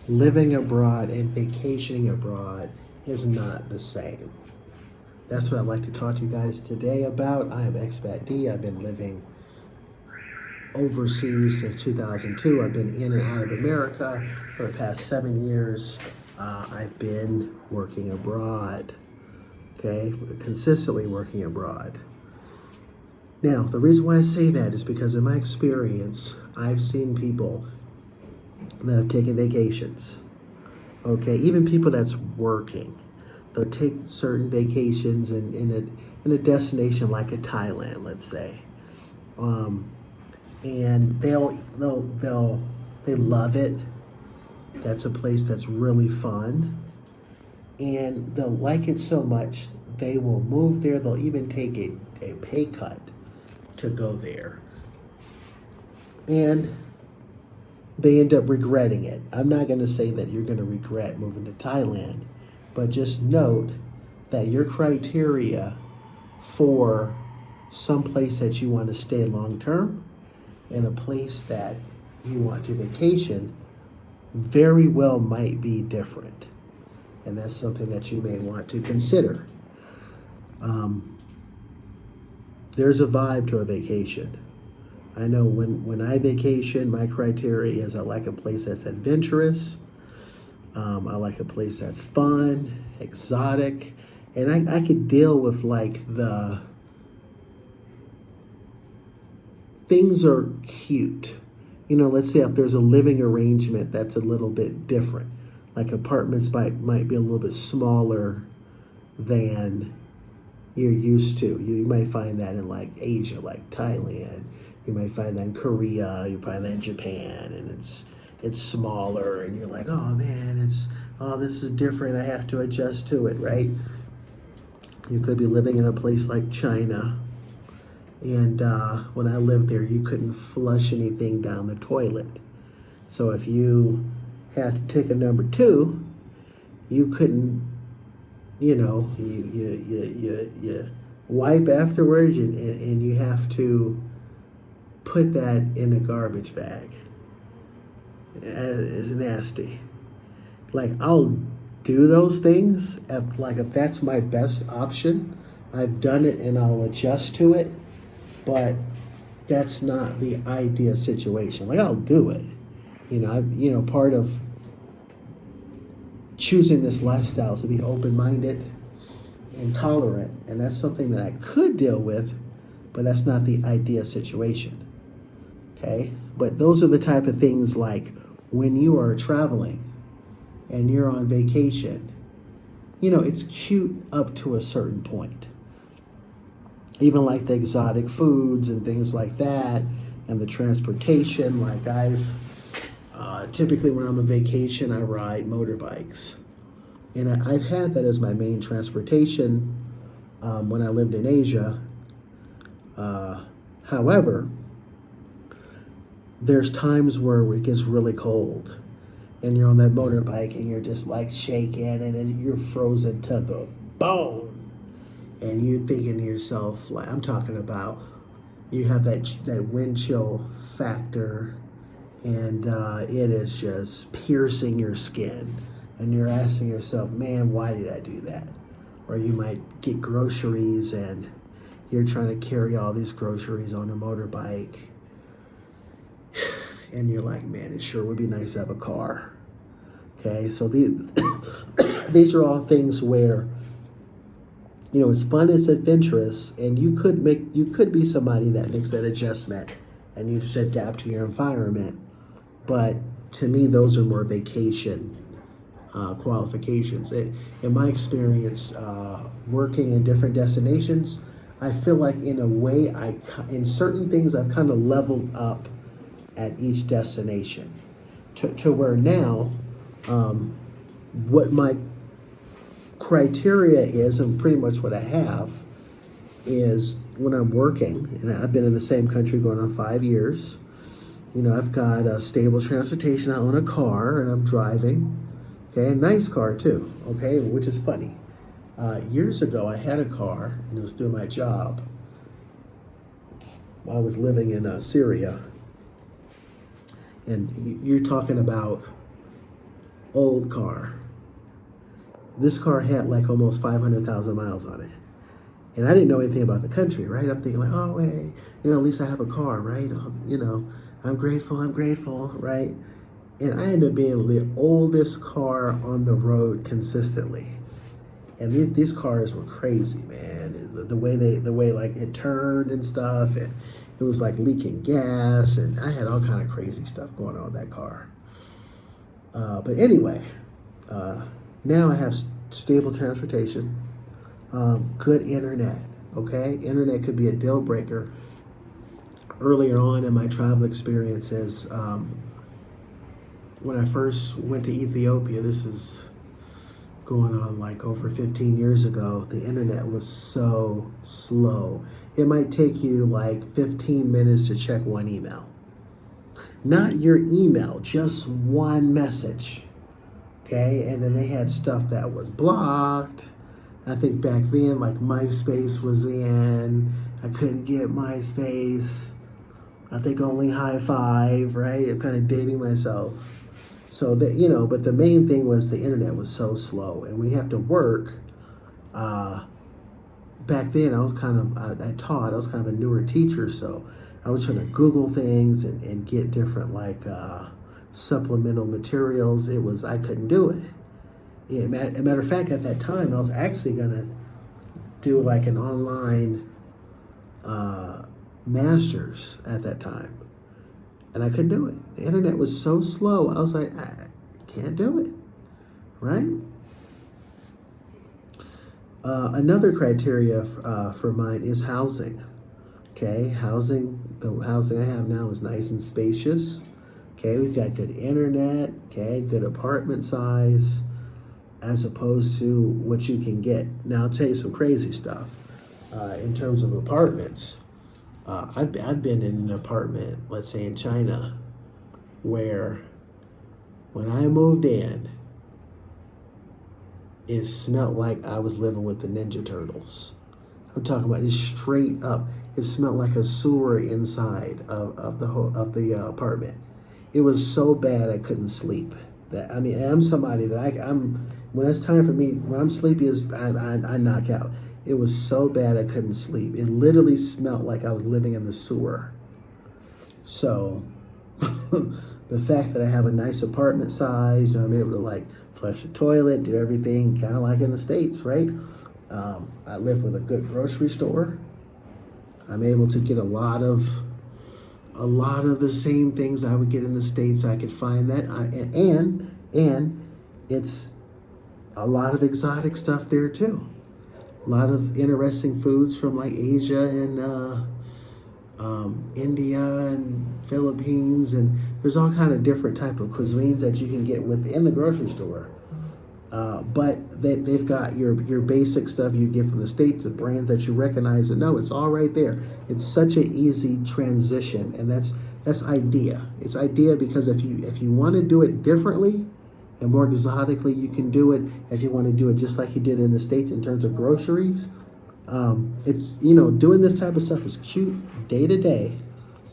Living abroad and vacationing abroad is not the same. That's what I'd like to talk to you guys today about. I am Expat D. I've been living overseas since 2002. I've been in and out of America for the past 7 years. I've been working abroad, okay, consistently working abroad. Now, the reason why I say that is because in my experience, I've seen people that have taken vacations, okay, even people that's working. They'll take certain vacations in a destination like a Thailand, let's say. And they love it. That's a place that's really fun, and they'll like it so much they will move there. They'll even take a pay cut to go there, and they end up regretting it. I'm not going to say that you're going to regret moving to Thailand, but just note that your criteria for some place that you want to stay long term and a place that you want to vacation very well might be different. And that's something that you may want to consider. There's a vibe to a vacation. I know when I vacation, my criteria is I like a place that's adventurous. I like a place that's fun, exotic, and I could deal with like the things are cute. You know, let's say if there's a living arrangement that's a little bit different, like apartments might be a little bit smaller than you're used to. You might find that in like Asia, like Thailand. You might find that in Korea. You find that in Japan, and it's smaller, and you're like, oh man, this is different. I have to adjust to it, right? You could be living in a place like China, and when I lived there, you couldn't flush anything down the toilet. So if you had to take a number two, you couldn't, you wipe afterwards, and you have to put that in a garbage bag. It's nasty. Like, I'll do those things if that's my best option. I've done it and I'll adjust to it, but that's not the ideal situation. Like, I'll do it. Part of choosing this lifestyle is to be open-minded and tolerant, and that's something that I could deal with, but that's not the ideal situation. Okay? But those are the type of things like when you are traveling and you're on vacation, it's cute up to a certain point. Even like the exotic foods and things like that, and the transportation. Like typically when I'm on vacation, I ride motorbikes. And I've had that as my main transportation when I lived in Asia. However, there's times where it gets really cold and you're on that motorbike and you're just like shaking and then you're frozen to the bone. And you're thinking to yourself, like, I'm talking about, you have that wind chill factor, and it is just piercing your skin. And you're asking yourself, man, why did I do that? Or you might get groceries and you're trying to carry all these groceries on a motorbike. And you're like, man, it sure would be nice to have a car. Okay, so these are all things where, it's fun, it's adventurous, and you could be somebody that makes that adjustment and you just adapt to your environment. But to me, those are more vacation qualifications. In my experience, working in different destinations, I feel like in a way, in certain things, I've kind of leveled up at each destination to where now, what my criteria is, and pretty much what I have, is when I'm working, and I've been in the same country going on 5 years, I've got a stable transportation. I own a car and I'm driving, okay, a nice car too, okay, which is funny. Years ago, I had a car and it was doing my job. I was living in Syria, and you're talking about old car. This car had like almost 500,000 miles on it. And I didn't know anything about the country, right? I'm thinking like, oh, hey, at least I have a car, right? I'm grateful, right? And I ended up being the oldest car on the road consistently. And these cars were crazy, man. The way like it turned and stuff, and it was like leaking gas, and I had all kind of crazy stuff going on with that car. But anyway, now I have stable transportation, good internet. Okay, internet could be a deal breaker. Earlier on in my travel experiences, when I first went to Ethiopia, this is going on like over 15 years ago, the internet was so slow. It might take you like 15 minutes to check one email. Not your email, just one message. Okay, and then they had stuff that was blocked. I think back then, like MySpace was in. I couldn't get MySpace. I think only High Five, right? I'm kind of dating myself. So that but the main thing was the internet was so slow, and we have to work. Back then, I was kind of I taught. I was kind of a newer teacher, so I was trying to Google things and get different like supplemental materials. I couldn't do it. Yeah, matter of fact, at that time, I was actually gonna do like an online master's at that time, and I couldn't do it. The internet was so slow. I was like, I can't do it, right? Another criteria for mine is housing. Okay, the housing I have now is nice and spacious. Okay, we've got good internet. Okay, good apartment size, as opposed to what you can get. Now, I'll tell you some crazy stuff in terms of apartments. I've been in an apartment, let's say in China, where when I moved in, it smelled like I was living with the Ninja Turtles. I'm talking about just straight up. It smelled like a sewer inside of the apartment. It was so bad I couldn't sleep. I'm somebody that I'm when it's time for me, when I'm sleepy, I knock out. It was so bad I couldn't sleep. It literally smelled like I was living in the sewer. So the fact that I have a nice apartment size, I'm able to like flush the toilet, do everything kind of like in the States, right? I live with a good grocery store. I'm able to get a lot of the same things I would get in the States. I could find that, and it's a lot of exotic stuff there too. A lot of interesting foods from like Asia and India and Philippines, and there's all kind of different type of cuisines that you can get within the grocery store. But they've got your basic stuff you get from the States, the brands that you recognize, and no, it's all right there. It's such an easy transition, and that's idea. It's idea because if you want to do it differently and more exotically, you can do it. If you want to do it just like you did in the States in terms of groceries, it's doing this type of stuff is cute day to day,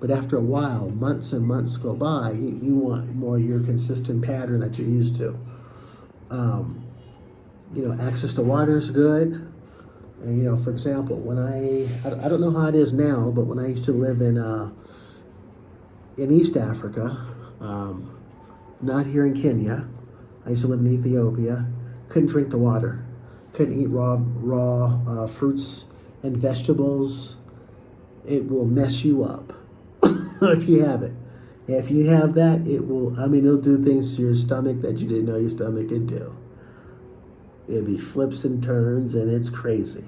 but after a while, months and months go by, you want more your consistent pattern that you're used to. Access to water is good. And, for example, when I don't know how it is now, but when I used to live in East Africa, not here in Kenya, I used to live in Ethiopia, couldn't drink the water, couldn't eat raw fruits and vegetables. It will mess you up if you have it. If you have that, it'll do things to your stomach that you didn't know your stomach could do. It'll be flips and turns, and it's crazy.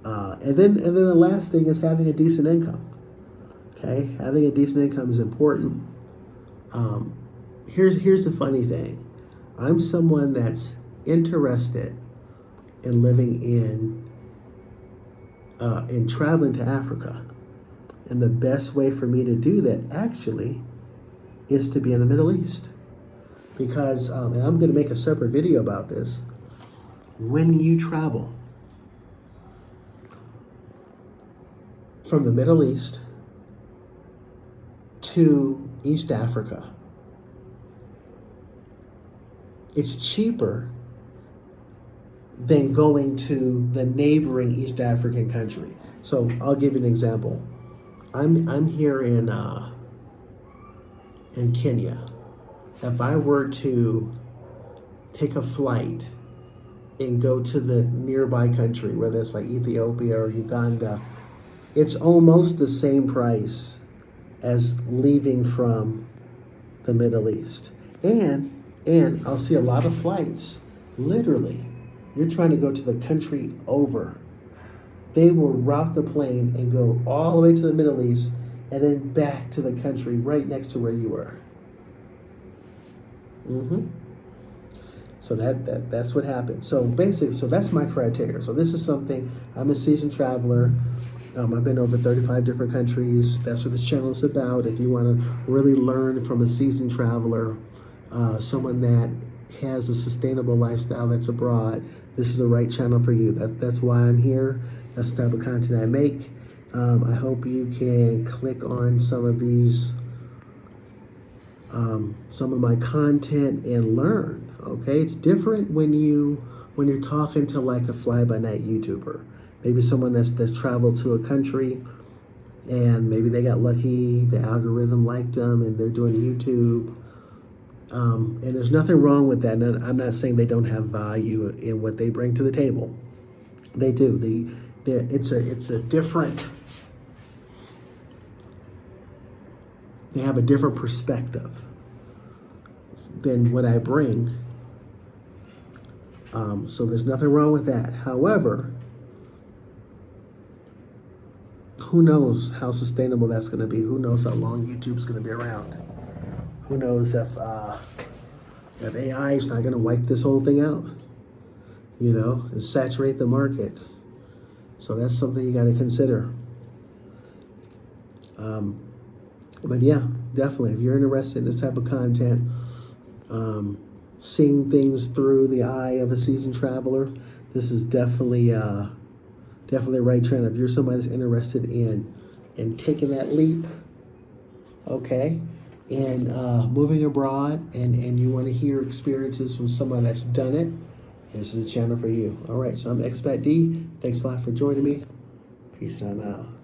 And then the last thing is having a decent income. Okay, having a decent income is important. Here's the funny thing. I'm someone that's interested in living in traveling to Africa. And the best way for me to do that actually is to be in the Middle East. Because, and I'm going to make a separate video about this, when you travel from the Middle East to East Africa, it's cheaper than going to the neighboring East African country. So I'll give you an example. I'm here in Kenya. If I were to take a flight and go to the nearby country, whether it's like Ethiopia or Uganda, it's almost the same price as leaving from the Middle East. And I'll see a lot of flights. Literally, you're trying to go to the country over. They will route the plane and go all the way to the Middle East and then back to the country right next to where you were. So that's what happens. So basically, so that's my criteria. So this is something, I'm a seasoned traveler. I've been over 35 different countries. That's what this channel is about. If you want to really learn from a seasoned traveler, someone that has a sustainable lifestyle that's abroad, this is the right channel for you. That's why I'm here. That's the type of content I make. I hope you can click on some of these, some of my content and learn. Okay, it's different when you're talking to like a fly-by-night YouTuber. Maybe someone that's traveled to a country and maybe they got lucky, the algorithm liked them and they're doing YouTube. And there's nothing wrong with that. And I'm not saying they don't have value in what they bring to the table. They do. It's a different. They have a different perspective than what I bring. So there's nothing wrong with that. However, who knows how sustainable that's going to be? Who knows how long YouTube's going to be around? Who knows if AI is not going to wipe this whole thing out, and saturate the market. So that's something you got to consider. But yeah, definitely, if you're interested in this type of content, seeing things through the eye of a seasoned traveler, this is definitely the right trend. If you're somebody that's interested in taking that leap, okay, and moving abroad, and you want to hear experiences from someone that's done it, this is the channel for you. All right, so I'm Expat D. Thanks a lot for joining me. Peace, I'm out.